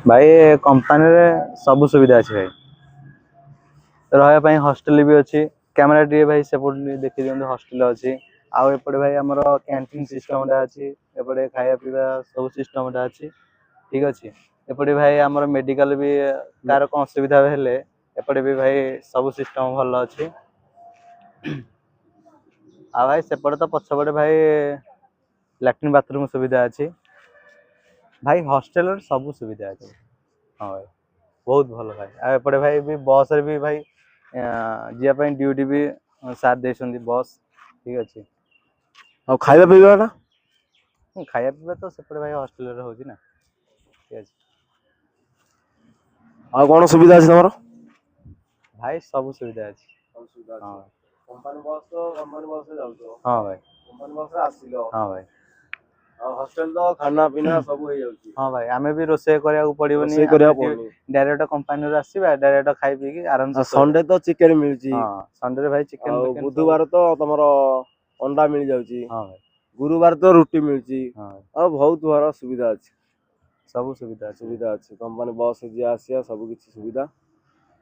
भाई कंपनी रे सब सुविधा अच्छे भाई रहा हॉस्टल भी अच्छी कैमेरा टी भाई सेपटे देखी दिखते हॉस्टल अच्छी आउ एपटे भाई आमर कैंटीन सिस्टम अच्छी एपटे खाया पीवा सब सिस्टम अच्छी ठीक अच्छे एपटे भाई आमर मेडिकल भी तार कौन असुविधा हेले एपटे भी भाई सब सिस्टम भल अच्छी आ भाई सेपटे तो पछपटे भाई लैट्रिन बाथरूम सुविधा अच्छी भाई हॉस्टल सब सुविधा अच्छी हाँ भाई बहुत भल भाई आ एपटे भाई भी बस रे भी भाई जीवाई ड्यूटी भी साथ देते बस ठीक अच्छे और खाଇବା ପିଇବା खाया पीवा तो सेपटे भाई हॉस्टल रे होची ना ठीक अच्छे और कौन सुविधा अछि तमरो भाई सब सुविधा अच्छी सब सुविधा हाँ कंपनी बस रे जाउछो हाँ भाई कंपनी बस रे आसिलो हाँ भाई और हॉस्टल तो खाना पीना सब हो जाउची हाँ भाई आमे भी रोसे करिया पड़िबनी रोसे करिया पड़नी डायरेक्ट कंपनी रे आसीबा डायरेक्ट खाई पी के आराम से संडे तो चिकन मिलची हां संडे रे भाई चिकन और बुधवार तो तमरो अंडा मिल जाउची हां भाई गुरुवार तो रोटी मिलची हां और बहुत सारा सुविधा अछि सब सुविधा अच्छी कंपनी बस जे आसिया सब किछि सुविधा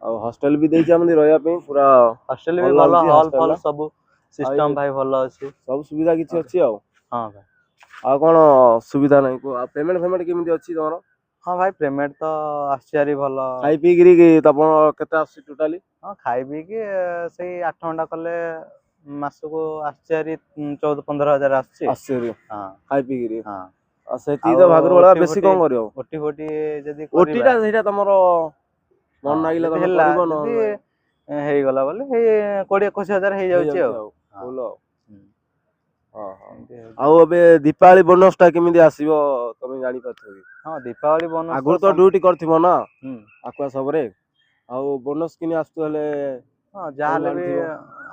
और हॉस्टल भी देइछ हमनी रहया पे पूरा हॉस्टल भी भलो हॉल फॉल सब सिस्टम भाई भलो अछि सब सुविधा किछि अछि आ हां भाई आ कोन सुविधा नै को पेमेंट पेमेंट केमिति अछि तमरो हाँ भाई पेमेंट तो आश्चर्य भलो खाई पी गिरी तपन केते आसी टोटली हां खाई पी के सही 8 घंटा कले मास को आश्चर्य 14-15 हजार आछि आश्चर्य हां खाई पी गिरी हां आ सेती तो भागर वाला बेसी कोन करियो ओटी फोटी जदी ओटी टा सेटा तमरो मन लागिला तमे करिवो न हे गला बोले हे 20-21 हजार हे जाउची आ बोलो हां हां आ अबे दीपावली बोनस टा केमिति आसीबो तमे जानि पाथो कि हां दीपावली बोनस आगुर तो ड्यूटी करथिबो ना आकुआ सबरे आ बोनस किनि आस्तु हले हां जाले भी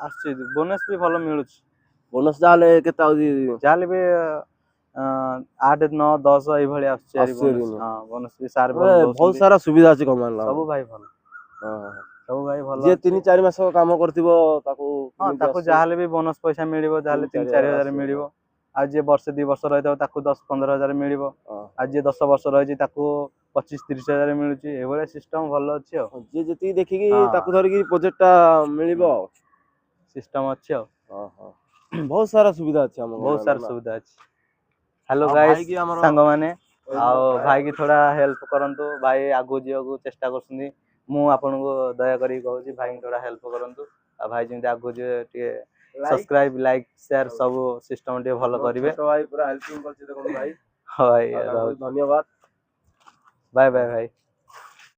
आसी बोनस भी भलो मिलुछ बोनस जाले केता आउजी जाले भी 8 9 10 ए भली आसी बोनस हां बोनस भी सार बहुत सारा सुविधा अछि कमान ला सब भाई भलो हां सब भाई भलो जे 3-4 मास काम करथिबो ताको हां ताको जाले भी बोनस पैसा मिलिबो जाले 3-4 हजार मिलिबो आ जे वर्ष 2 वर्ष रहइतो ताको 10-15 हजार मिलिबो आ जे 10 वर्ष रहिछि ताको 25-30 हजार मिलुछि ए भले सिस्टम भलो अछि आ जे जति देखि कि ताको धरि कि प्रोजेक्ट टा मिलिबो सिस्टम अछि आ हां हां बहुत सारा सुविधा अछि हम बहुत सारा सुविधा अछि हेलो गाइस संग माने आ भाई की थोड़ा हेल्प करंतु भाई आगु जियो को चेष्टा करसुनी मु आपन को दया करी कहूची भाई थोड़ा हेल्प करंतु आ भाई जेंति आगु जे टिके सब्सक्राइब लाइक शेयर सब सिस्टम टिके भलो करिवे तो भाई पूरा हेल्पिंग करछि देखो भाई हां भाई धन्यवाद बाय बाय भाई।